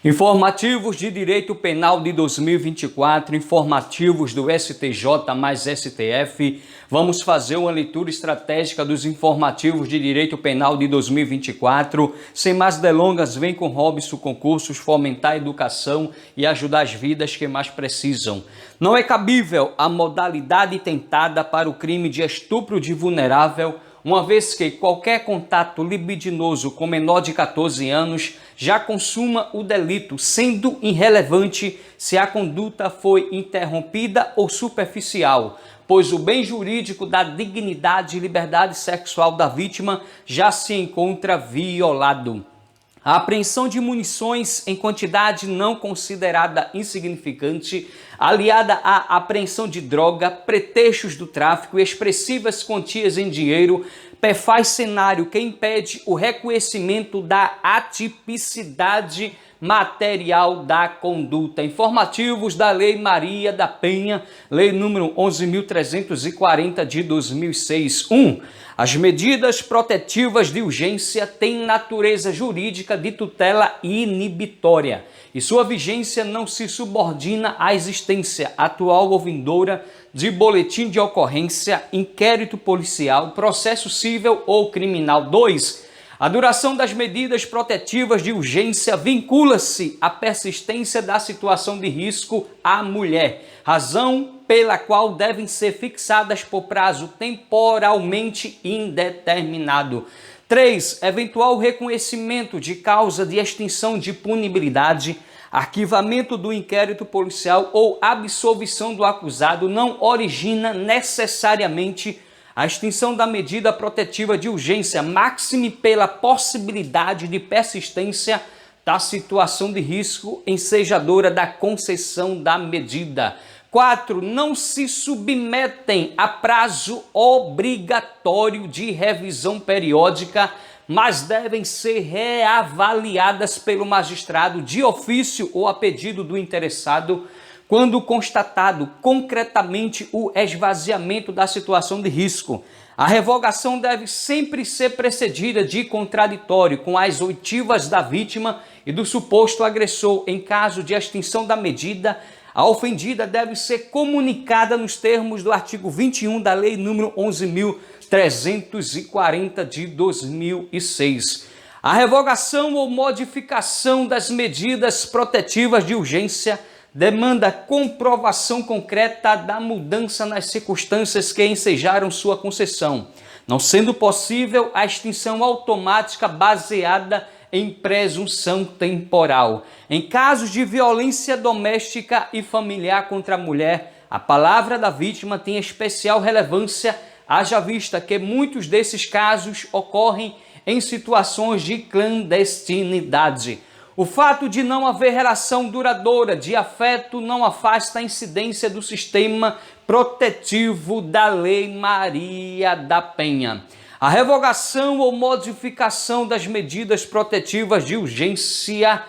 Informativos de Direito Penal de 2024, informativos do STJ mais STF. Vamos fazer uma leitura estratégica dos informativos de Direito Penal de 2024. Sem mais delongas, vem com Robson Concursos fomentar a educação e ajudar as vidas que mais precisam. Não é cabível a modalidade tentada para o crime de estupro de vulnerável, uma vez que qualquer contato libidinoso com menor de 14 anos já consuma o delito, sendo irrelevante se a conduta foi interrompida ou superficial, pois o bem jurídico da dignidade e liberdade sexual da vítima já se encontra violado. A apreensão de munições em quantidade não considerada insignificante, aliada à apreensão de droga, pretextos do tráfico e expressivas quantias em dinheiro, perfaz cenário que impede o reconhecimento da atipicidade material da conduta. Informativos da Lei Maria da Penha, Lei número 11.340 de 2006. 1. As medidas protetivas de urgência têm natureza jurídica de tutela inibitória e sua vigência não se subordina à existência atual ou vindoura de boletim de ocorrência, inquérito policial, processo civil ou criminal. 2. A duração das medidas protetivas de urgência vincula-se à persistência da situação de risco à mulher, razão pela qual devem ser fixadas por prazo temporalmente indeterminado. 3. Eventual reconhecimento de causa de extinção de punibilidade, arquivamento do inquérito policial ou absolvição do acusado não origina necessariamente a extinção da medida protetiva de urgência, máxime pela possibilidade de persistência da situação de risco ensejadora da concessão da medida. 4. Não se submetem a prazo obrigatório de revisão periódica, mas devem ser reavaliadas pelo magistrado de ofício ou a pedido do interessado, quando constatado concretamente o esvaziamento da situação de risco. A revogação deve sempre ser precedida de contraditório com as oitivas da vítima e do suposto agressor. Em caso de extinção da medida, a ofendida deve ser comunicada nos termos do artigo 21 da Lei número 11.340 de 2006. A revogação ou modificação das medidas protetivas de urgência demanda comprovação concreta da mudança nas circunstâncias que ensejaram sua concessão, não sendo possível a extinção automática baseada em presunção temporal. Em casos de violência doméstica e familiar contra a mulher, a palavra da vítima tem especial relevância, haja vista que muitos desses casos ocorrem em situações de clandestinidade. O fato de não haver relação duradoura de afeto não afasta a incidência do sistema protetivo da Lei Maria da Penha. A revogação ou modificação das medidas protetivas de urgência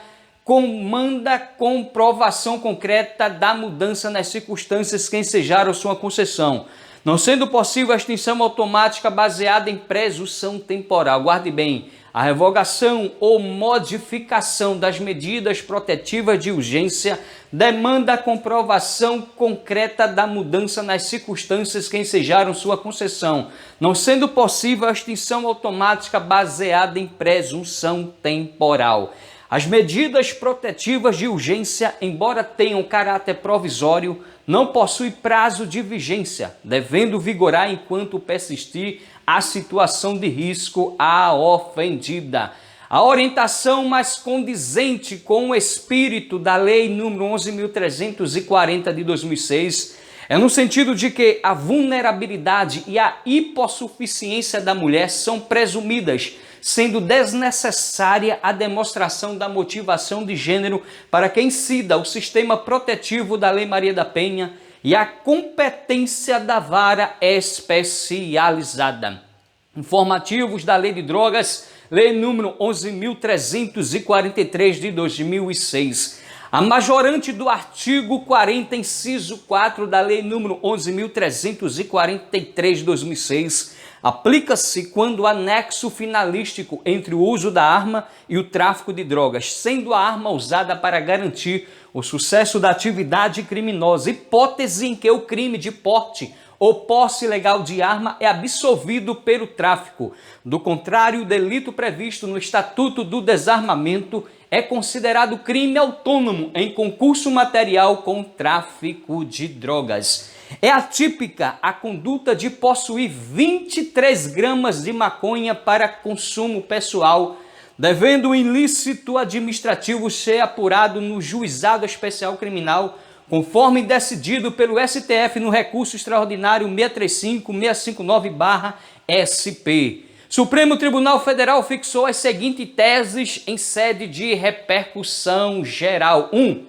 comanda comprovação concreta da mudança nas circunstâncias que ensejaram sua concessão, não sendo possível a extinção automática baseada em presunção temporal. Guarde bem, a revogação ou modificação das medidas protetivas de urgência demanda a comprovação concreta da mudança nas circunstâncias que ensejaram sua concessão, não sendo possível a extinção automática baseada em presunção temporal. As medidas protetivas de urgência, embora tenham caráter provisório, não possuem prazo de vigência, devendo vigorar enquanto persistir a situação de risco à ofendida. A orientação mais condizente com o espírito da Lei número 11.340 de 2006 é no sentido de que a vulnerabilidade e a hipossuficiência da mulher são presumidas, sendo desnecessária a demonstração da motivação de gênero para que incida o sistema protetivo da Lei Maria da Penha e a competência da vara especializada. Informativos da Lei de Drogas, Lei número 11.343 de 2006. A majorante do artigo 40, inciso 4 da Lei número 11.343 de 2006 Aplica-se quando há nexo finalístico entre o uso da arma e o tráfico de drogas, sendo a arma usada para garantir o sucesso da atividade criminosa, hipótese em que o crime de porte ou posse ilegal de arma é absolvido pelo tráfico. Do contrário, o delito previsto no Estatuto do Desarmamento é considerado crime autônomo em concurso material com tráfico de drogas. É atípica a conduta de possuir 23 gramas de maconha para consumo pessoal, devendo o ilícito administrativo ser apurado no Juizado Especial Criminal, conforme decidido pelo STF no recurso extraordinário 635-659/SP. Supremo Tribunal Federal fixou as seguintes teses em sede de repercussão geral. 1.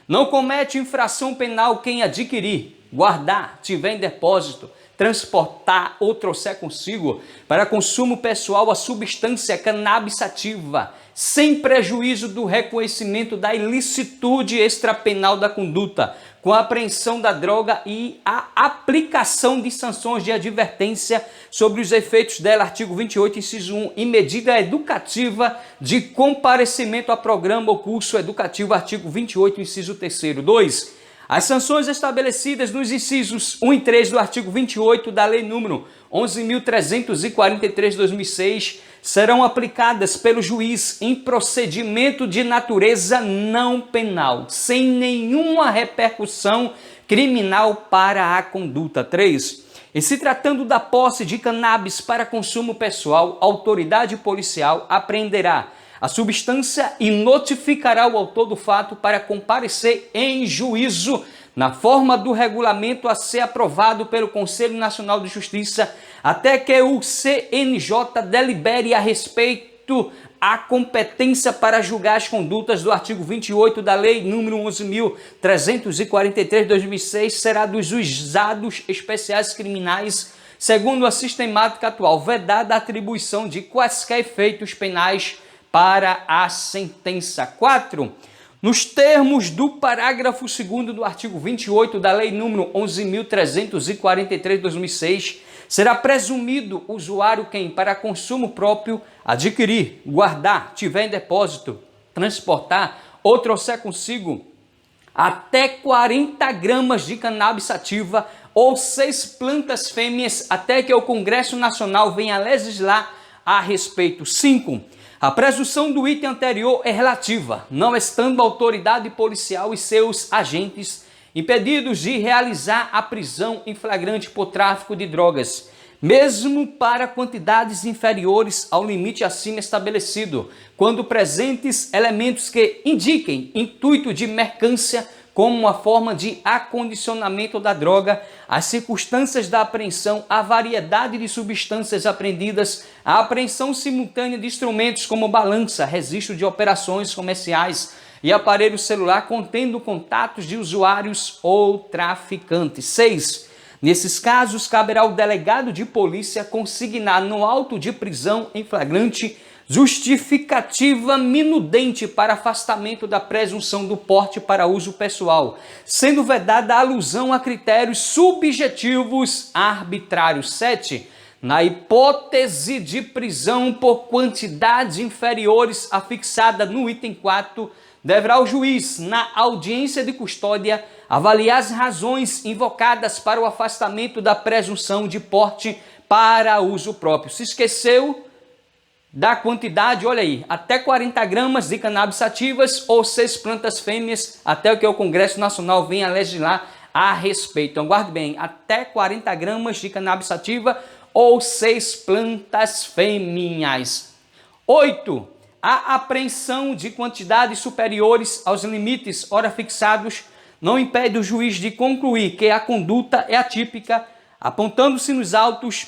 Não comete infração penal quem adquirir, guardar, tiver em depósito, transportar ou trouxer consigo para consumo pessoal a substância cannabis sativa, sem prejuízo do reconhecimento da ilicitude extrapenal da conduta, com a apreensão da droga e a aplicação de sanções de advertência sobre os efeitos dela, artigo 28, inciso 1, e medida educativa de comparecimento a programa ou curso educativo, artigo 28, inciso 3º. 2. As sanções estabelecidas nos incisos 1 e 3 do artigo 28 da Lei nº 11.343/2006 serão aplicadas pelo juiz em procedimento de natureza não penal, sem nenhuma repercussão criminal para a conduta. 3. E se tratando da posse de cannabis para consumo pessoal, a autoridade policial apreenderá a substância e notificará o autor do fato para comparecer em juízo na forma do regulamento a ser aprovado pelo Conselho Nacional de Justiça, até que o CNJ delibere a respeito a competência para julgar as condutas do artigo 28 da Lei nº 11.343/2006 será dos juizados especiais criminais, segundo a sistemática atual, vedada a atribuição de quaisquer efeitos penais para a sentença. 4. Nos termos do parágrafo 2º do artigo 28 da Lei nº 11.343/2006, será presumido usuário quem, para consumo próprio, adquirir, guardar, tiver em depósito, transportar ou trouxer consigo até 40 gramas de cannabis sativa ou 6 plantas fêmeas, até que o Congresso Nacional venha legislar a respeito. 5. A presunção do item anterior é relativa, não estando a autoridade policial e seus agentes impedidos de realizar a prisão em flagrante por tráfico de drogas, mesmo para quantidades inferiores ao limite acima estabelecido, quando presentes elementos que indiquem intuito de mercância como uma forma de acondicionamento da droga, as circunstâncias da apreensão, a variedade de substâncias apreendidas, a apreensão simultânea de instrumentos como balança, registro de operações comerciais e aparelho celular contendo contatos de usuários ou traficantes. 6. Nesses casos, caberá ao delegado de polícia consignar no auto de prisão em flagrante justificativa minudente para afastamento da presunção do porte para uso pessoal, sendo vedada a alusão a critérios subjetivos arbitrários. 7. Na hipótese de prisão por quantidades inferiores à fixada no item 4, deverá o juiz, na audiência de custódia, avaliar as razões invocadas para o afastamento da presunção de porte para uso próprio. Se esqueceu da quantidade, olha aí, até 40 gramas de cannabis sativas ou 6 plantas fêmeas, até que o Congresso Nacional venha legislar a respeito. Então, guarde bem, até 40 gramas de cannabis sativa ou 6 plantas fêmeas. 8. A apreensão de quantidades superiores aos limites ora fixados não impede o juiz de concluir que a conduta é atípica, apontando-se nos autos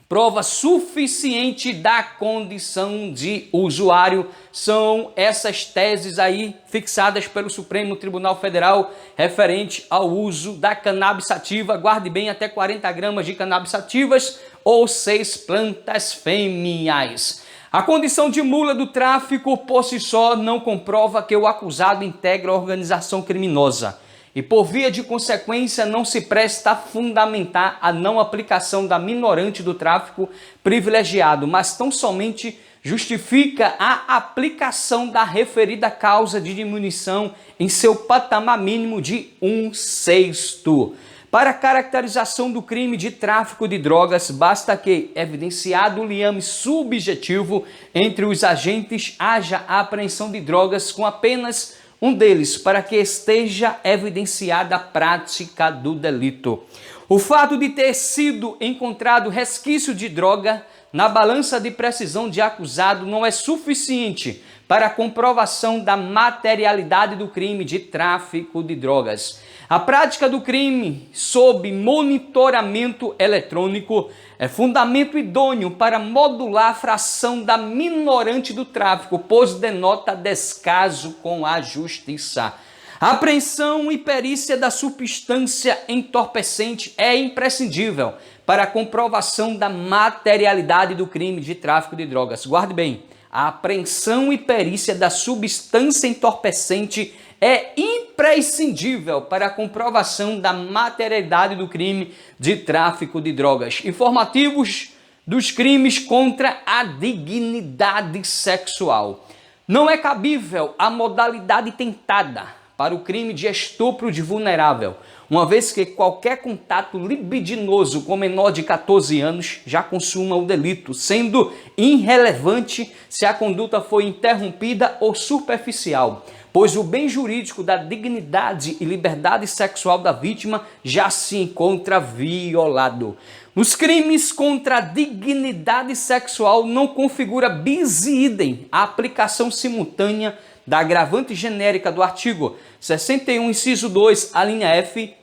prova suficiente da condição de usuário. São essas teses aí fixadas pelo Supremo Tribunal Federal referente ao uso da cannabis sativa. Guarde bem, até 40 gramas de cannabis sativas ou 6 plantas fêmeas. A condição de mula do tráfico por si só não comprova que o acusado integra a organização criminosa. e, por via de consequência, não se presta a fundamentar a não aplicação da minorante do tráfico privilegiado, mas tão somente justifica a aplicação da referida causa de diminuição em seu patamar mínimo de 1/6. Para a caracterização do crime de tráfico de drogas, basta que, evidenciado o liame subjetivo entre os agentes, haja a apreensão de drogas com apenas um deles, para que esteja evidenciada a prática do delito. O fato de ter sido encontrado resquício de droga na balança de precisão de acusado não é suficiente para a comprovação da materialidade do crime de tráfico de drogas. A prática do crime sob monitoramento eletrônico é fundamento idôneo para modular a fração da minorante do tráfico, pois denota descaso com a justiça. A apreensão e perícia da substância entorpecente é imprescindível para a comprovação da materialidade do crime de tráfico de drogas. Guarde bem, a apreensão e perícia da substância entorpecente é imprescindível para a comprovação da materialidade do crime de tráfico de drogas. Informativos dos crimes contra a dignidade sexual. Não é cabível a modalidade tentada para o crime de estupro de vulnerável, uma vez que qualquer contato libidinoso com menor de 14 anos já consuma o delito, sendo irrelevante se a conduta foi interrompida ou superficial, pois o bem jurídico da dignidade e liberdade sexual da vítima já se encontra violado. Nos crimes contra a dignidade sexual não configura bis idem a aplicação simultânea da agravante genérica do artigo 61, inciso 2, a linha F,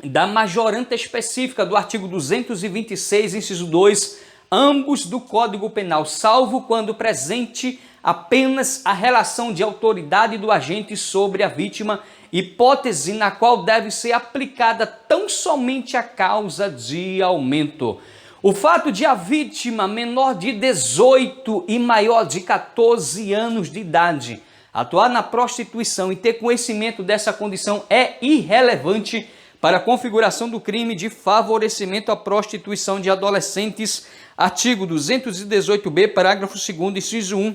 da majoranta específica do artigo 226, inciso 2, ambos do Código Penal, salvo quando presente apenas a relação de autoridade do agente sobre a vítima, hipótese na qual deve ser aplicada tão somente a causa de aumento. O fato de a vítima menor de 18 e maior de 14 anos de idade atuar na prostituição e ter conhecimento dessa condição é irrelevante para a configuração do crime de favorecimento à prostituição de adolescentes, artigo 218b, parágrafo 2º, inciso 1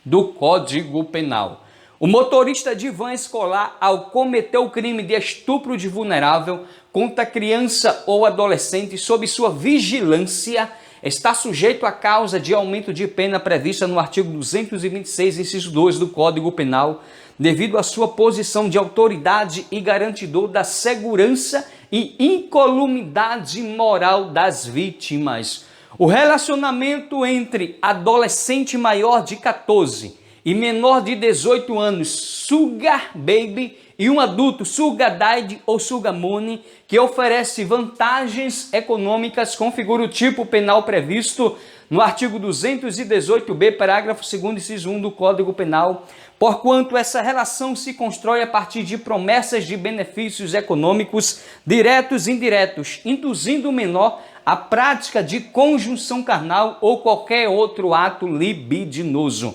do Código Penal. O motorista de van escolar, ao cometer o crime de estupro de vulnerável contra criança ou adolescente sob sua vigilância, está sujeito à causa de aumento de pena prevista no artigo 226, inciso 2 do Código Penal, devido à sua posição de autoridade e garantidor da segurança e incolumidade moral das vítimas. O relacionamento entre adolescente maior de 14 e menor de 18 anos, sugar baby, e um adulto, sugar daddy ou sugar money, que oferece vantagens econômicas, configura o tipo penal previsto no artigo 218b, parágrafo 2º, inciso 1 do Código Penal, porquanto essa relação se constrói a partir de promessas de benefícios econômicos diretos e indiretos, induzindo o menor à prática de conjunção carnal ou qualquer outro ato libidinoso.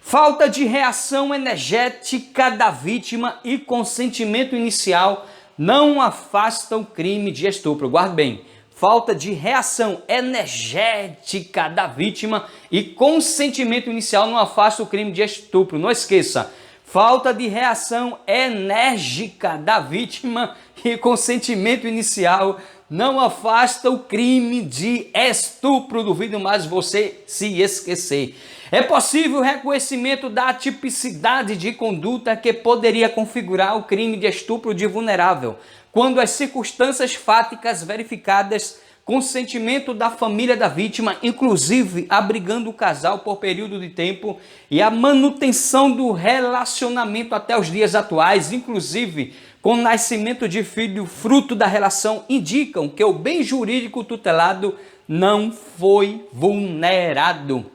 Falta de reação energética da vítima e consentimento inicial não afasta o crime de estupro. Guarde bem, falta de reação energética da vítima e consentimento inicial não afasta o crime de estupro. Não esqueça, falta de reação enérgica da vítima e consentimento inicial não afasta o crime de estupro. Duvido mais você se esquecer. É possível o reconhecimento da atipicidade de conduta que poderia configurar o crime de estupro de vulnerável, quando as circunstâncias fáticas verificadas, consentimento da família da vítima, inclusive abrigando o casal por período de tempo, e a manutenção do relacionamento até os dias atuais, inclusive com o nascimento de filho fruto da relação, indicam que o bem jurídico tutelado não foi vulnerado.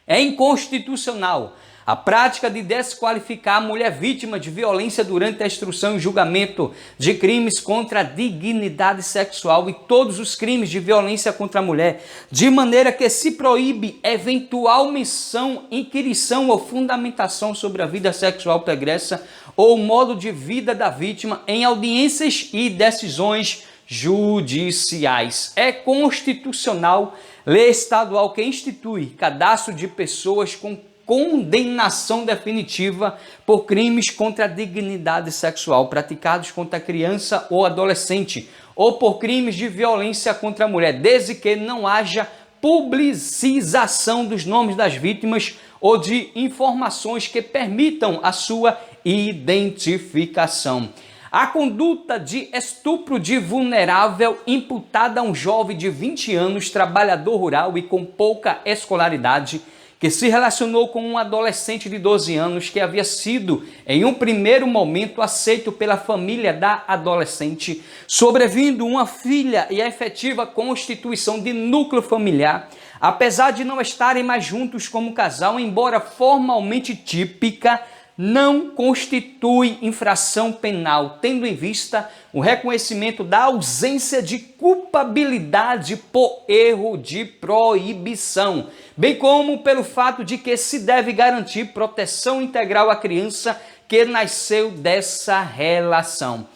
É inconstitucional A prática de desqualificar a mulher vítima de violência durante a instrução e julgamento de crimes contra a dignidade sexual e todos os crimes de violência contra a mulher, de maneira que se proíbe eventual menção, inquirição ou fundamentação sobre a vida sexual pregressa ou modo de vida da vítima em audiências e decisões judiciais. É constitucional lei estadual que institui cadastro de pessoas com condenação definitiva por crimes contra a dignidade sexual praticados contra a criança ou adolescente ou por crimes de violência contra a mulher, desde que não haja publicização dos nomes das vítimas ou de informações que permitam a sua identificação. A conduta de estupro de vulnerável imputada a um jovem de 20 anos, trabalhador rural e com pouca escolaridade, que se relacionou com um adolescente de 12 anos que havia sido, em um primeiro momento, aceito pela família da adolescente, sobrevindo uma filha e a efetiva constituição de núcleo familiar, apesar de não estarem mais juntos como casal, embora formalmente típica, não constitui infração penal, tendo em vista o reconhecimento da ausência de culpabilidade por erro de proibição, bem como pelo fato de que se deve garantir proteção integral à criança que nasceu dessa relação.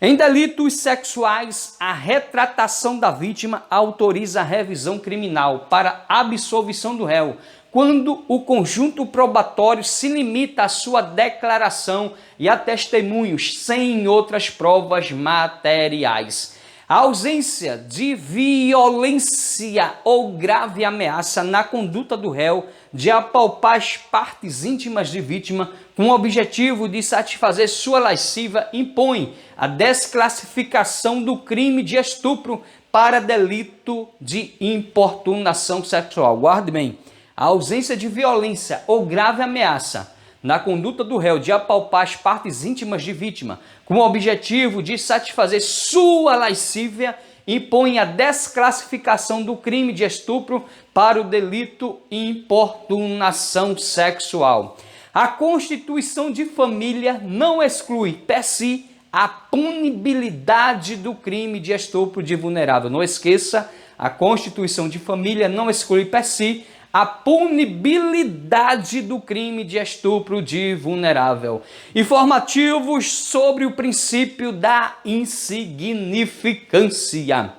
Em delitos sexuais, a retratação da vítima autoriza a revisão criminal para absolvição do réu, quando o conjunto probatório se limita à sua declaração e a testemunhos sem outras provas materiais. A ausência de violência ou grave ameaça na conduta do réu de apalpar as partes íntimas de vítima com o objetivo de satisfazer sua lascívia impõe a desclassificação do crime de estupro para delito de importunação sexual. Guarde bem. A ausência de violência ou grave ameaça na conduta do réu de apalpar as partes íntimas de vítima com o objetivo de satisfazer sua lascívia impõe a desclassificação do crime de estupro para o delito importunação sexual. A constituição de família não exclui, per si, a punibilidade do crime de estupro de vulnerável. Não esqueça, a constituição de família não exclui, per si, a punibilidade do crime de estupro de vulnerável. Informativos sobre o princípio da insignificância.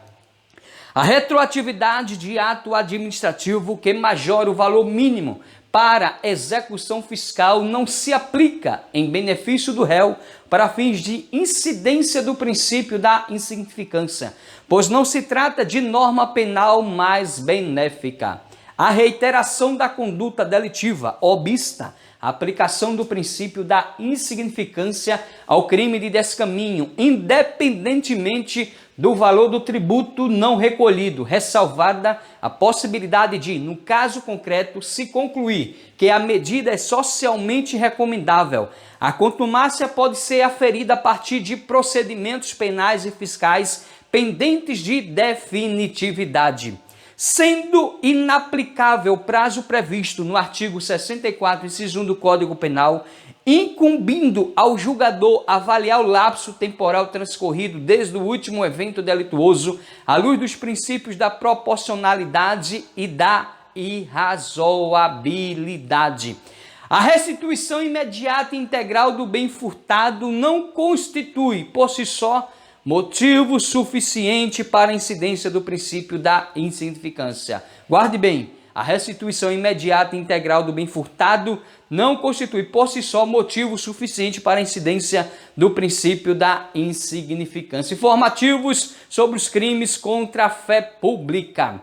A retroatividade de ato administrativo que majora o valor mínimo para execução fiscal não se aplica em benefício do réu para fins de incidência do princípio da insignificância, pois não se trata de norma penal mais benéfica. A reiteração da conduta delitiva obsta a aplicação do princípio da insignificância ao crime de descaminho, independentemente do valor do tributo não recolhido, ressalvada a possibilidade de, no caso concreto, se concluir que a medida é socialmente recomendável. A contumácia pode ser aferida a partir de procedimentos penais e fiscais pendentes de definitividade. Sendo inaplicável o prazo previsto no artigo 64, inciso 1 do Código Penal, incumbindo ao julgador avaliar o lapso temporal transcorrido desde o último evento delituoso, à luz dos princípios da proporcionalidade e da irrazoabilidade. A restituição imediata e integral do bem furtado não constitui, por si só, motivo suficiente para a incidência do princípio da insignificância. Guarde bem, a restituição imediata e integral do bem furtado não constitui por si só motivo suficiente para a incidência do princípio da insignificância. Informativos sobre os crimes contra a fé pública.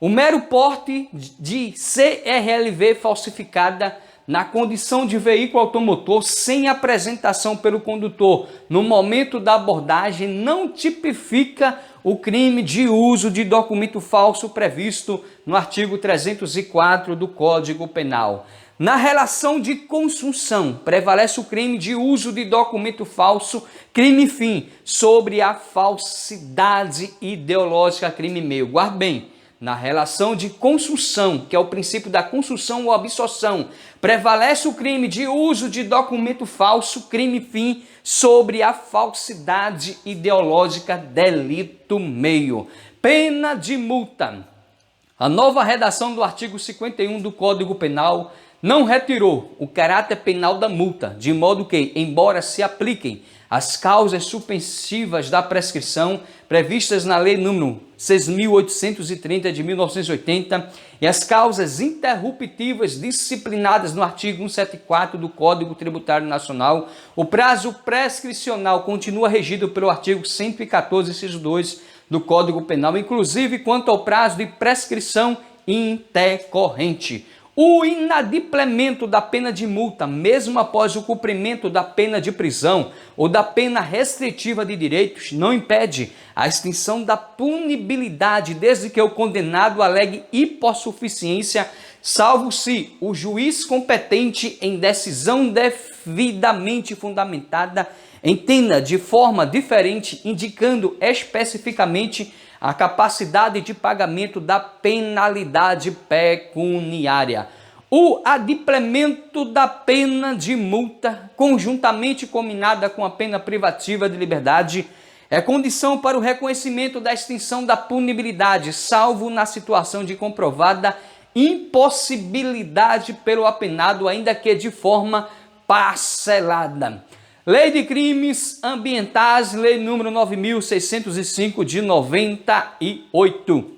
O mero porte de CRLV falsificada na condição de veículo automotor sem apresentação pelo condutor no momento da abordagem não tipifica o crime de uso de documento falso previsto no artigo 304 do Código Penal. Na relação de consunção, prevalece o crime de uso de documento falso, crime fim, sobre a falsidade ideológica, crime meio. Guarde bem, na relação de consunção, que é o princípio da consunção ou absorção, prevalece o crime de uso de documento falso, crime fim, sobre a falsidade ideológica, delito meio. Pena de multa. A nova redação do artigo 51 do Código Penal não retirou o caráter penal da multa, de modo que, embora se apliquem as causas suspensivas da prescrição previstas na Lei nº 6.830 de 1980 e as causas interruptivas disciplinadas no artigo 174 do Código Tributário Nacional, o prazo prescricional continua regido pelo artigo 114, inciso 2 do Código Penal, inclusive quanto ao prazo de prescrição intercorrente. O inadimplemento da pena de multa, mesmo após o cumprimento da pena de prisão ou da pena restritiva de direitos, não impede a extinção da punibilidade, desde que o condenado alegue hipossuficiência, salvo se o juiz competente em decisão devidamente fundamentada entenda de forma diferente, indicando especificamente a capacidade de pagamento da penalidade pecuniária. O adimplemento da pena de multa, conjuntamente combinada com a pena privativa de liberdade, é condição para o reconhecimento da extinção da punibilidade, salvo na situação de comprovada impossibilidade pelo apenado, ainda que de forma parcelada. Lei de Crimes Ambientais, Lei número 9.605 de 98.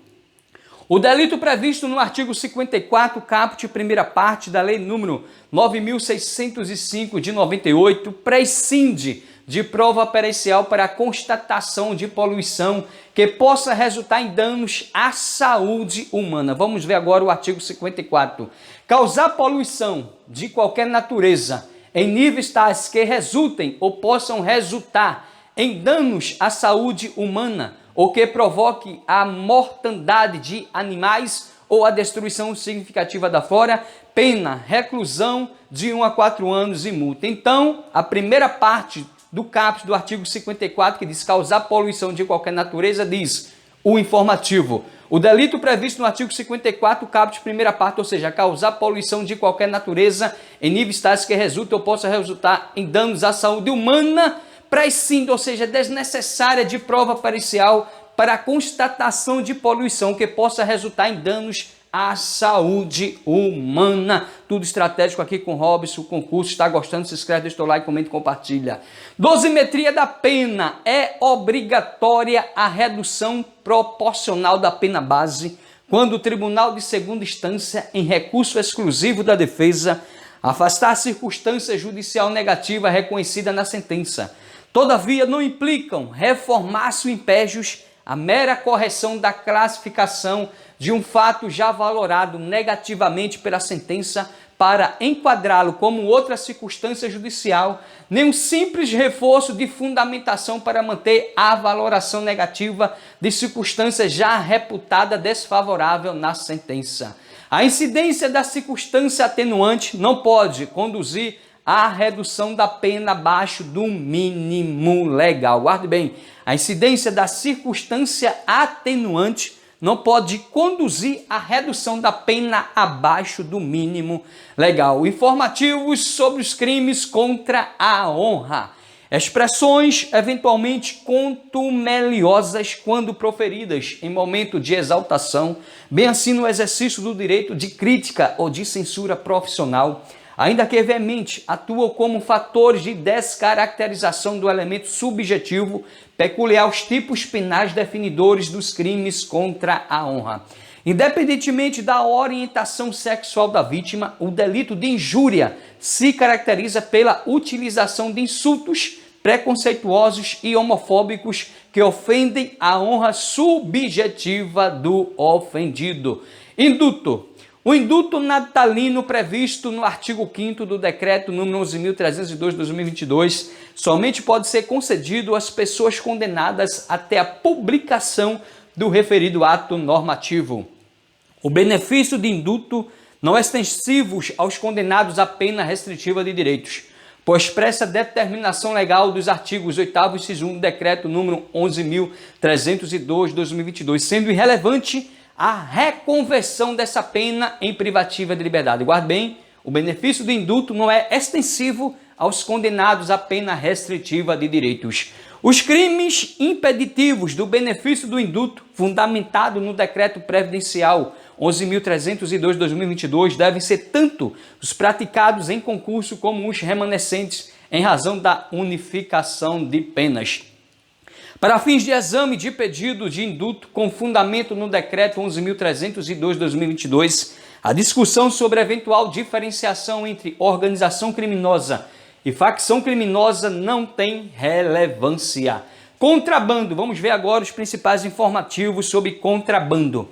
O delito previsto no artigo 54, caput, primeira parte da Lei número 9.605 de 98, prescinde de prova pericial para a constatação de poluição que possa resultar em danos à saúde humana. Vamos ver agora o artigo 54. Causar poluição de qualquer natureza em níveis tais que resultem ou possam resultar em danos à saúde humana ou que provoque a mortandade de animais ou a destruição significativa da flora, pena, reclusão de 1 a 4 anos e multa. Então, a primeira parte do caput do artigo 54, que diz causar poluição de qualquer natureza, diz o informativo. O delito previsto no artigo 54, caput, primeira parte, ou seja, causar poluição de qualquer natureza em níveis tais que resulte ou possa resultar em danos à saúde humana, prescinde, ou seja, desnecessária de prova pericial para a constatação de poluição que possa resultar em danos à saúde humana. Tudo estratégico aqui com Robson, o concurso. Está gostando? Se inscreve, deixa o like, comenta e compartilha. Dosimetria da pena. É obrigatória a redução proporcional da pena base quando o Tribunal de Segunda Instância, em recurso exclusivo da defesa, afastar a circunstância judicial negativa reconhecida na sentença. Todavia, não implicam reformácio impégios a mera correção da classificação de um fato já valorado negativamente pela sentença para enquadrá-lo como outra circunstância judicial, nem um simples reforço de fundamentação para manter a valoração negativa de circunstância já reputada desfavorável na sentença. A incidência da circunstância atenuante não pode conduzir à redução da pena abaixo do mínimo legal. Guarde bem, a incidência da circunstância atenuante não pode conduzir à redução da pena abaixo do mínimo legal. Informativos sobre os crimes contra a honra. Expressões eventualmente contumeliosas quando proferidas em momento de exaltação, bem assim no exercício do direito de crítica ou de censura profissional, ainda que veemente, atuam como fatores de descaracterização do elemento subjetivo peculiar aos tipos penais definidores dos crimes contra a honra. Independentemente da orientação sexual da vítima, o delito de injúria se caracteriza pela utilização de insultos preconceituosos e homofóbicos que ofendem a honra subjetiva do ofendido. Induto. O induto natalino previsto no artigo 5º do Decreto número 11.302 de 2022 somente pode ser concedido às pessoas condenadas até a publicação do referido ato normativo. O benefício de induto não é extensivo aos condenados à pena restritiva de direitos, pois expressa determinação legal dos artigos 8º e inciso 1 do Decreto número 11.302 de 2022, sendo irrelevante a reconversão dessa pena em privativa de liberdade. Guarde bem, o benefício do indulto não é extensivo aos condenados à pena restritiva de direitos. Os crimes impeditivos do benefício do indulto, fundamentado no Decreto Previdencial 11.302/2022, devem ser tanto os praticados em concurso como os remanescentes em razão da unificação de penas. Para fins de exame de pedido de indulto com fundamento no Decreto 11.302/2022, a discussão sobre a eventual diferenciação entre organização criminosa e facção criminosa não tem relevância. Contrabando. Vamos ver agora os principais informativos sobre contrabando.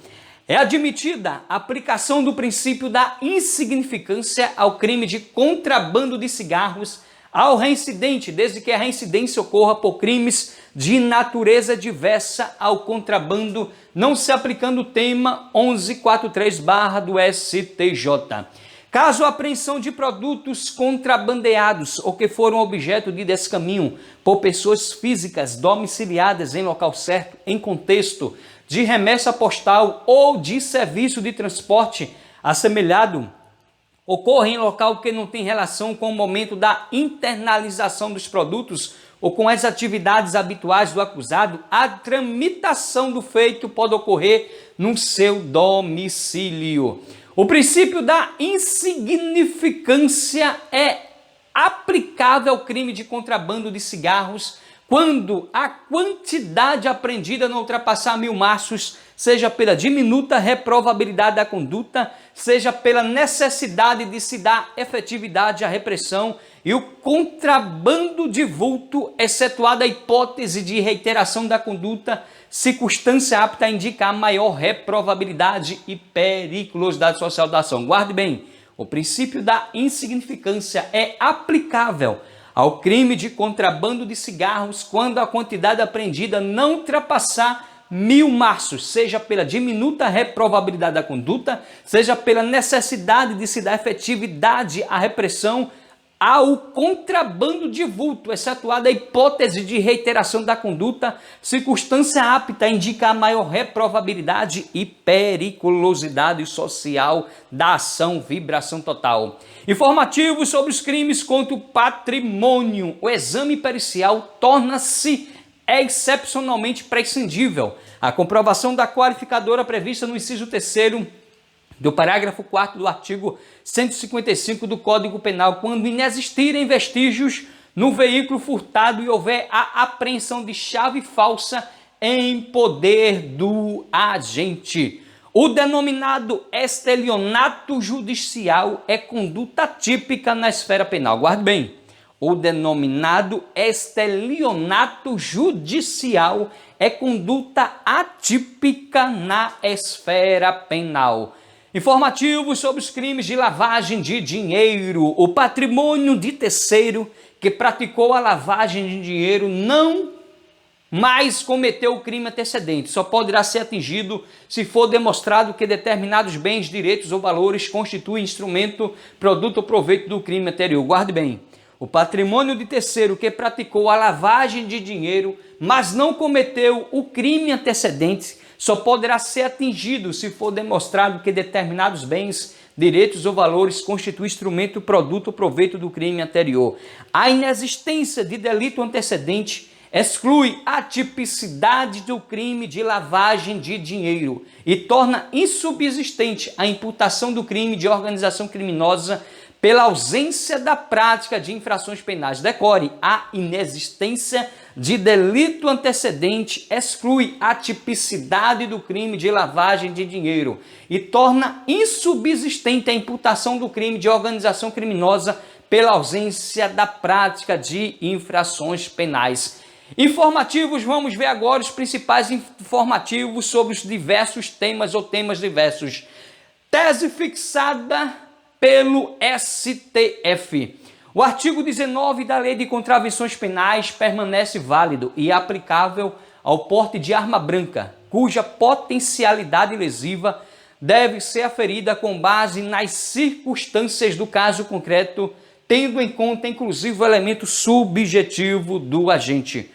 É admitida a aplicação do princípio da insignificância ao crime de contrabando de cigarros ao reincidente, desde que a reincidência ocorra por crimes de natureza diversa ao contrabando, não se aplicando o tema 1143/ do STJ. Caso a apreensão de produtos contrabandeados ou que foram objeto de descaminho por pessoas físicas domiciliadas em local certo, em contexto de remessa postal ou de serviço de transporte assemelhado, ocorre em local que não tem relação com o momento da internalização dos produtos ou com as atividades habituais do acusado, a tramitação do feito pode ocorrer no seu domicílio. O princípio da insignificância é aplicável ao crime de contrabando de cigarros quando a quantidade apreendida não ultrapassar 1.000 maços, seja pela diminuta reprovabilidade da conduta, seja pela necessidade de se dar efetividade à repressão, e o contrabando de vulto, excetuada a hipótese de reiteração da conduta, circunstância apta a indicar maior reprovabilidade e periculosidade social da ação. Guarde bem, o princípio da insignificância é aplicável ao crime de contrabando de cigarros quando a quantidade apreendida não ultrapassar 1.000 maços, seja pela diminuta reprovabilidade da conduta, seja pela necessidade de se dar efetividade à repressão ao contrabando de vulto, excetuada a hipótese de reiteração da conduta, circunstância apta a indicar maior reprovabilidade e periculosidade social da ação, vibração total. Informativos sobre os crimes contra o patrimônio. O exame pericial torna-se excepcionalmente prescindível. A comprovação da qualificadora prevista no inciso 3º do parágrafo 4º do artigo 155 do Código Penal, quando inexistirem vestígios no veículo furtado e houver a apreensão de chave falsa em poder do agente. O denominado estelionato judicial é conduta típica na esfera penal. Guarde bem, o denominado estelionato judicial é conduta atípica na esfera penal. Informativos sobre os crimes de lavagem de dinheiro. O patrimônio de terceiro que praticou a lavagem de dinheiro não mais cometeu o crime antecedente. Só poderá ser atingido se for demonstrado que determinados bens, direitos ou valores constituem instrumento, produto ou proveito do crime anterior. Guarde bem, o patrimônio de terceiro que praticou a lavagem de dinheiro, mas não cometeu o crime antecedente, só poderá ser atingido se for demonstrado que determinados bens, direitos ou valores constituem instrumento, produto ou proveito do crime anterior. A inexistência de delito antecedente exclui a tipicidade do crime de lavagem de dinheiro e torna insubsistente a imputação do crime de organização criminosa pela ausência da prática de infrações penais. Decore, a inexistência de delito antecedente exclui a tipicidade do crime de lavagem de dinheiro e torna insubsistente a imputação do crime de organização criminosa pela ausência da prática de infrações penais. Informativos, vamos ver agora os principais informativos sobre os diversos temas ou temas diversos. Tese fixada pelo STF. O artigo 19 da Lei de Contravenções Penais permanece válido e aplicável ao porte de arma branca, cuja potencialidade lesiva deve ser aferida com base nas circunstâncias do caso concreto, tendo em conta inclusive o elemento subjetivo do agente.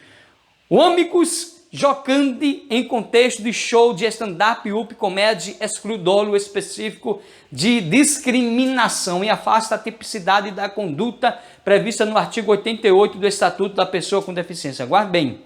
O amicus jocandi em contexto de show de stand-up up comedy exclui dolo específico de discriminação e afasta a tipicidade da conduta prevista no artigo 88 do Estatuto da Pessoa com Deficiência. Guarde bem.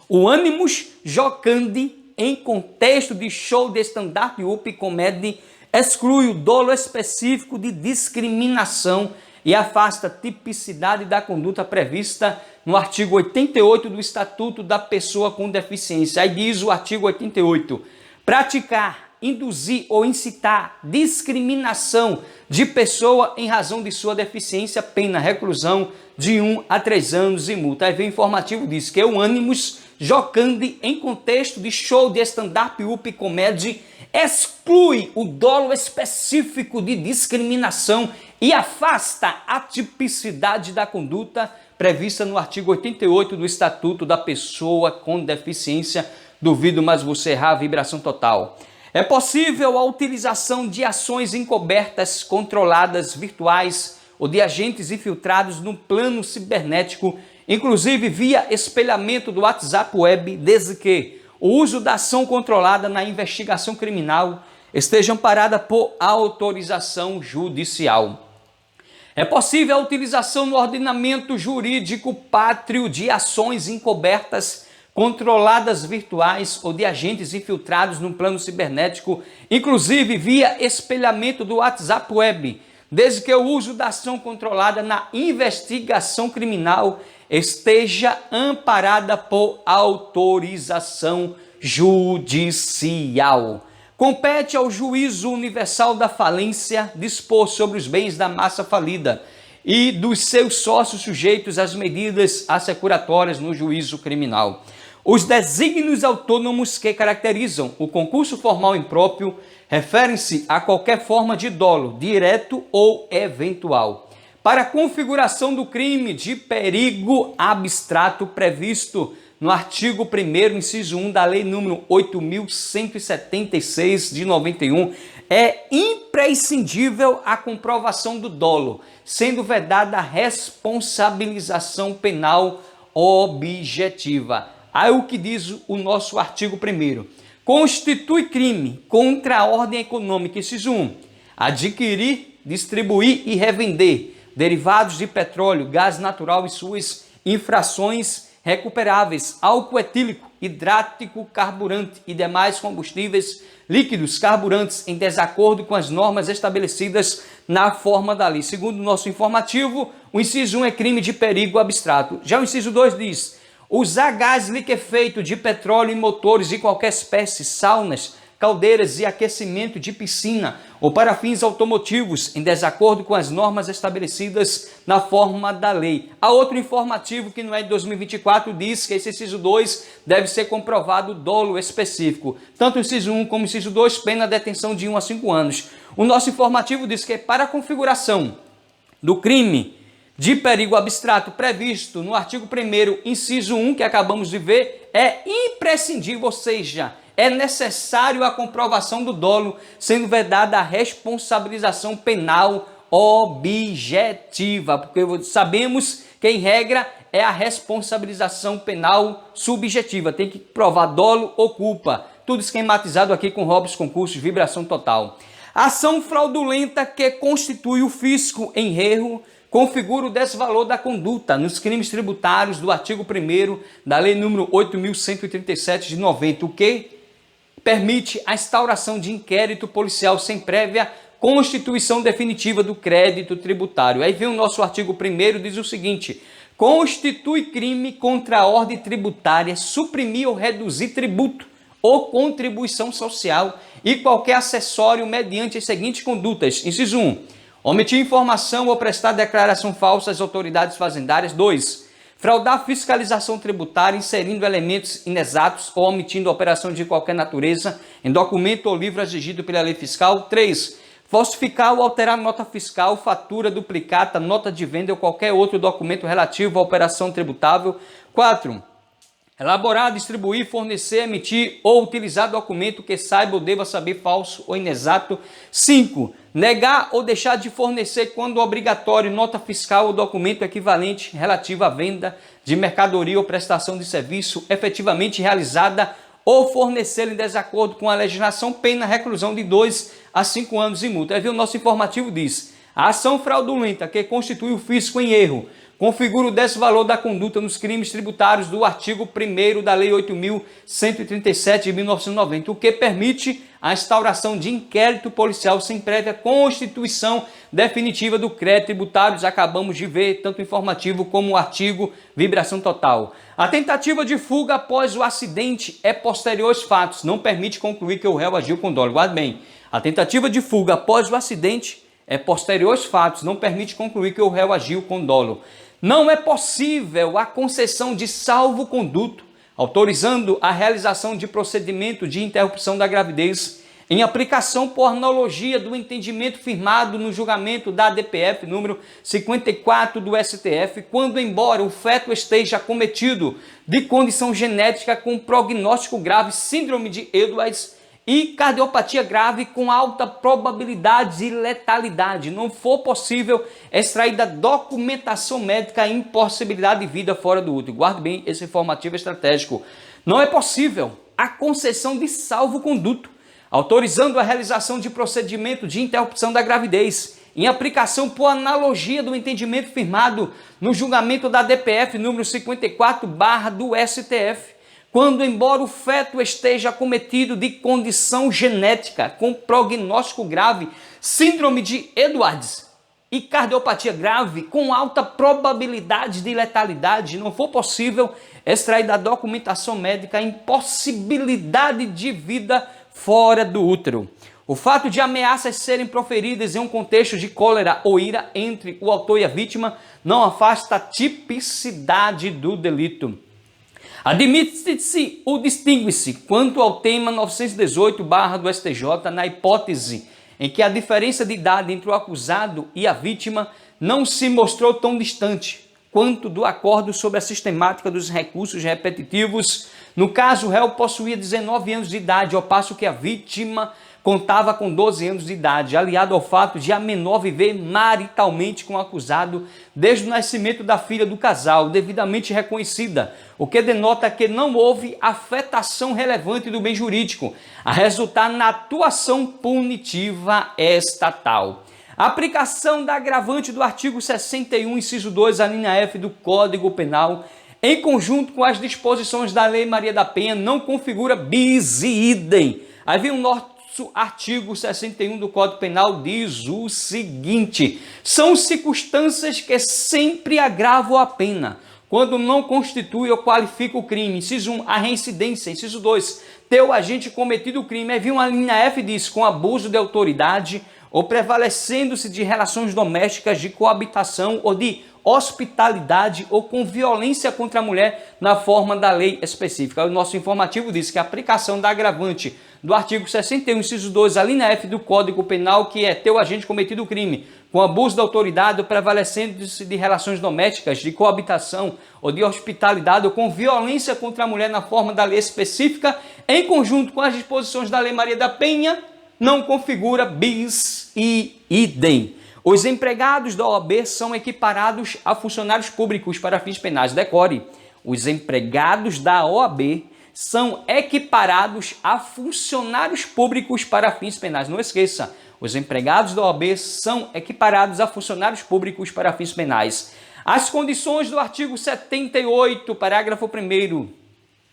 O animus jocandi em contexto de show de stand-up up comedy exclui o dolo específico de discriminação e afasta a tipicidade da conduta prevista no artigo 88 do Estatuto da Pessoa com Deficiência. Aí diz o artigo 88, praticar, induzir ou incitar discriminação de pessoa em razão de sua deficiência, pena reclusão de 1 a 3 anos e multa. Aí vem o informativo, diz que o animus jocandi em contexto de show de stand-up up comedy exclui o dolo específico de discriminação e afasta a tipicidade da conduta prevista no artigo 88 do Estatuto da Pessoa com Deficiência. Duvido, mas você errar a vibração total. É possível a utilização de ações encobertas, controladas, virtuais ou de agentes infiltrados no plano cibernético, inclusive via espelhamento do WhatsApp Web, desde que o uso da ação controlada na investigação criminal esteja amparada por autorização judicial. É possível a utilização no ordenamento jurídico pátrio de ações encobertas, controladas virtuais ou de agentes infiltrados no plano cibernético, inclusive via espelhamento do WhatsApp Web, desde que o uso da ação controlada na investigação criminal esteja amparada por autorização judicial. Compete ao juízo universal da falência dispor sobre os bens da massa falida e dos seus sócios sujeitos às medidas assecuratórias no juízo criminal. Os desígnios autônomos que caracterizam o concurso formal impróprio referem-se a qualquer forma de dolo, direto ou eventual. Para a configuração do crime de perigo abstrato previsto no artigo 1º, inciso 1 da Lei nº 8.176 de 91, é imprescindível a comprovação do dolo, sendo vedada a responsabilização penal objetiva. Aí o que diz o nosso artigo 1º. Constitui crime contra a ordem econômica, inciso 1, adquirir, distribuir e revender derivados de petróleo, gás natural e suas infrações recuperáveis, álcool etílico, hidrático, carburante e demais combustíveis líquidos carburantes em desacordo com as normas estabelecidas na forma da lei. Segundo o nosso informativo, o inciso 1 é crime de perigo abstrato. Já o inciso 2 diz: usar gás liquefeito de petróleo em motores de qualquer espécie, saunas, caldeiras e aquecimento de piscina ou para fins automotivos em desacordo com as normas estabelecidas na forma da lei. Há outro informativo que não é de 2024, diz que esse inciso 2 deve ser comprovado dolo específico. Tanto o inciso 1 como o inciso 2, pena detenção de 1 a 5 anos. O nosso informativo diz que para a configuração do crime de perigo abstrato previsto no artigo 1º, inciso 1, que acabamos de ver, é imprescindível, ou seja, é necessário a comprovação do dolo, sendo vedada a responsabilização penal objetiva, porque sabemos que, em regra, é a responsabilização penal subjetiva. Tem que provar dolo ou culpa. Tudo esquematizado aqui com Robson Concursos, vibração total. Ação fraudulenta que constitui o fisco em erro configura o desvalor da conduta nos crimes tributários do artigo 1º da Lei nº 8.137 de 90, o que permite a instauração de inquérito policial sem prévia constituição definitiva do crédito tributário. Aí vem o nosso artigo 1º, diz o seguinte: constitui crime contra a ordem tributária suprimir ou reduzir tributo ou contribuição social e qualquer acessório mediante as seguintes condutas. Inciso 1. Omitir informação ou prestar declaração falsa às autoridades fazendárias. 2. Fraudar a fiscalização tributária, inserindo elementos inexatos ou omitindo operação de qualquer natureza em documento ou livro exigido pela lei fiscal. 3. Falsificar ou alterar nota fiscal, fatura, duplicata, nota de venda ou qualquer outro documento relativo à operação tributável. 4. Elaborar, distribuir, fornecer, emitir ou utilizar documento que saiba ou deva saber falso ou inexato. 5. Negar ou deixar de fornecer, quando obrigatório, nota fiscal ou documento equivalente relativo à venda de mercadoria ou prestação de serviço efetivamente realizada ou fornecer em desacordo com a legislação, pena reclusão de 2 a 5 anos e multa. Aí viu, o nosso informativo diz: a ação fraudulenta que constitui o fisco em erro configura o desvalor da conduta nos crimes tributários do artigo 1º da Lei 8.137 de 1990, o que permite a instauração de inquérito policial sem prévia constituição definitiva do crédito tributário. Acabamos de ver tanto o informativo como o artigo, vibração total. A tentativa de fuga após o acidente é posterior aos fatos, não permite concluir que o réu agiu com dolo. Guarde bem, a tentativa de fuga após o acidente é posterior aos fatos, não permite concluir que o réu agiu com dolo. Não é possível a concessão de salvo-conduto, autorizando a realização de procedimento de interrupção da gravidez, em aplicação por analogia do entendimento firmado no julgamento da ADPF número 54 do STF, quando, embora o feto esteja acometido de condição genética com prognóstico grave, síndrome de Edwards e cardiopatia grave com alta probabilidade de letalidade, não for possível extrair da documentação médica a impossibilidade de vida fora do útero. Guarde bem esse informativo estratégico. Não é possível a concessão de salvo-conduto, autorizando a realização de procedimento de interrupção da gravidez, em aplicação por analogia do entendimento firmado no julgamento da ADPF número 54 do STF, quando, embora o feto esteja acometido de condição genética com prognóstico grave, síndrome de Edwards e cardiopatia grave com alta probabilidade de letalidade, não for possível extrair da documentação médica a impossibilidade de vida fora do útero. O fato de ameaças serem proferidas em um contexto de cólera ou ira entre o autor e a vítima não afasta a tipicidade do delito. Admite-se o distingue-se quanto ao tema 918 do STJ na hipótese em que a diferença de idade entre o acusado e a vítima não se mostrou tão distante quanto do acordo sobre a sistemática dos recursos repetitivos. No caso, o réu possuía 19 anos de idade, ao passo que a vítima contava com 12 anos de idade, aliado ao fato de a menor viver maritalmente com o acusado desde o nascimento da filha do casal, devidamente reconhecida, o que denota que não houve afetação relevante do bem jurídico, a resultar na atuação punitiva estatal. A aplicação da agravante do artigo 61, inciso 2, a linha F do Código Penal, em conjunto com as disposições da Lei Maria da Penha, não configura bis e idem. Aí vem o nosso artigo 61 do Código Penal, diz o seguinte: são circunstâncias que sempre agravam a pena, quando não constitui ou qualifica o crime. Inciso 1, a reincidência. Inciso 2, ter o agente cometido o crime. Aí vem uma linha F, diz, com abuso de autoridade ou prevalecendo-se de relações domésticas, de coabitação ou de hospitalidade ou com violência contra a mulher na forma da lei específica. O nosso informativo diz que a aplicação da agravante do artigo 61, inciso 2, a linha F do Código Penal, que é ter o agente cometido o crime com abuso da autoridade ou prevalecendo-se de relações domésticas, de coabitação ou de hospitalidade ou com violência contra a mulher na forma da lei específica, em conjunto com as disposições da Lei Maria da Penha, não configura bis e idem. Os empregados da OAB são equiparados a funcionários públicos para fins penais. Decore, os empregados da OAB são equiparados a funcionários públicos para fins penais. Não esqueça, os empregados da OAB são equiparados a funcionários públicos para fins penais. As condições do artigo 78, parágrafo 1º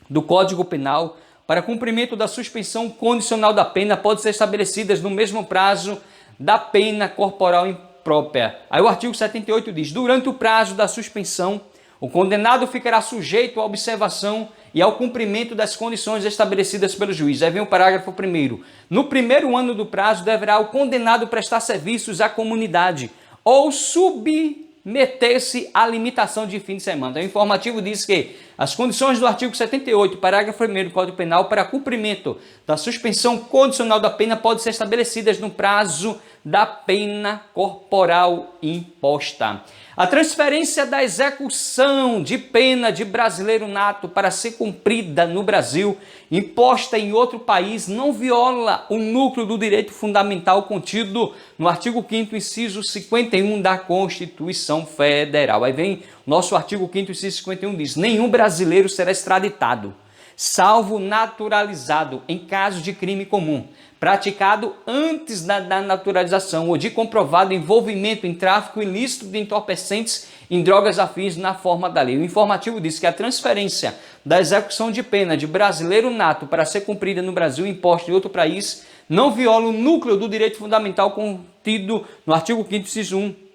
do Código Penal para cumprimento da suspensão condicional da pena podem ser estabelecidas no mesmo prazo da pena corporal imprópria. Aí o artigo 78 diz: durante o prazo da suspensão, o condenado ficará sujeito à observação e ao cumprimento das condições estabelecidas pelo juiz. Aí vem o parágrafo 1º. No primeiro ano do prazo, deverá o condenado prestar serviços à comunidade ou submeter-se à limitação de fim de semana. Então, o informativo diz que As condições do artigo 78, parágrafo 1º do Código Penal para cumprimento da suspensão condicional da pena podem ser estabelecidas no prazo da pena corporal imposta. A transferência da execução de pena de brasileiro nato para ser cumprida no Brasil, imposta em outro país, não viola o núcleo do direito fundamental contido no artigo 5º, inciso 51 da Constituição Federal. Aí vem o nosso artigo 5º, inciso 51, diz: nenhum brasileiro será extraditado, salvo naturalizado em caso de crime comum, praticado antes da naturalização ou de comprovado envolvimento em tráfico ilícito de entorpecentes em drogas afins na forma da lei. O informativo diz que a transferência da execução de pena de brasileiro nato para ser cumprida no Brasil imposta em outro país não viola o núcleo do direito fundamental contido no artigo 5º, inciso 1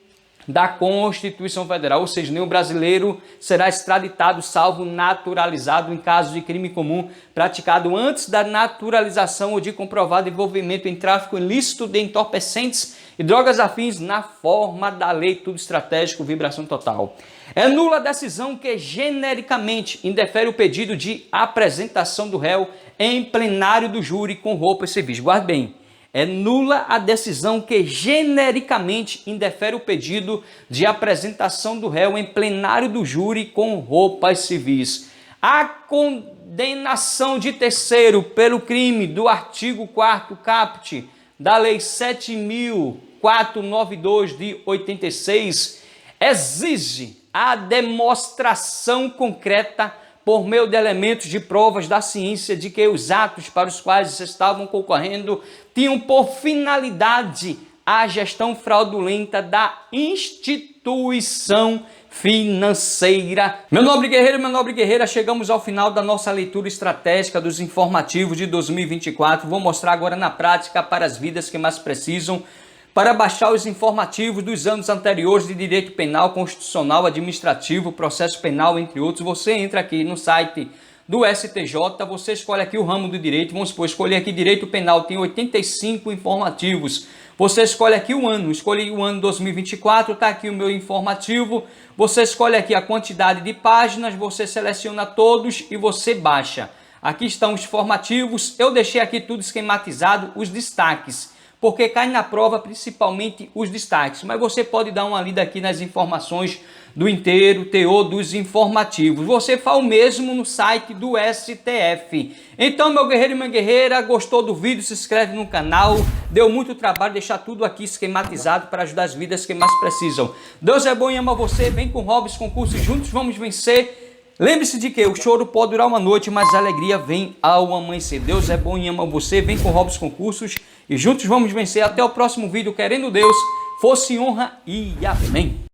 da Constituição Federal, ou seja, nenhum brasileiro será extraditado salvo naturalizado em caso de crime comum praticado antes da naturalização ou de comprovado envolvimento em tráfico ilícito de entorpecentes e drogas afins na forma da lei, tudo estratégico, vibração total. É nula a decisão que genericamente indefere o pedido de apresentação do réu em plenário do júri com roupas civis. Guarde bem. É nula a decisão que genericamente indefere o pedido de apresentação do réu em plenário do júri com roupas civis. A condenação de terceiro pelo crime do artigo 4º caput da Lei 7.492 de 86 exige a demonstração concreta por meio de elementos de provas da ciência de que os atos para os quais estavam concorrendo tinham por finalidade a gestão fraudulenta da instituição financeira. Meu nobre guerreiro e minha nobre guerreira, chegamos ao final da nossa leitura estratégica dos informativos de 2024. Vou mostrar agora na prática para as vidas que mais precisam. Para baixar os informativos dos anos anteriores de direito penal, constitucional, administrativo, processo penal, entre outros, você entra aqui no site do STJ, você escolhe aqui o ramo do direito, vamos supor, escolher aqui direito penal, tem 85 informativos. Você escolhe aqui o ano, escolhi o ano 2024, está aqui o meu informativo, você escolhe aqui a quantidade de páginas, você seleciona todos e você baixa. Aqui estão os informativos, eu deixei aqui tudo esquematizado, os destaques, porque cai na prova principalmente os destaques, mas você pode dar uma lida aqui nas informações do inteiro teor dos informativos. Você faz o mesmo no site do STF. Então, meu guerreiro e minha guerreira, gostou do vídeo? Se inscreve no canal. Deu muito trabalho deixar tudo aqui esquematizado para ajudar as vidas que mais precisam. Deus é bom e ama você. Vem com Robson Concursos, juntos vamos vencer. Lembre-se de que o choro pode durar uma noite, mas a alegria vem ao amanhecer. Deus é bom e ama você. Vem com Robson Concursos e juntos vamos vencer. Até o próximo vídeo, querendo Deus, fosse honra e amém.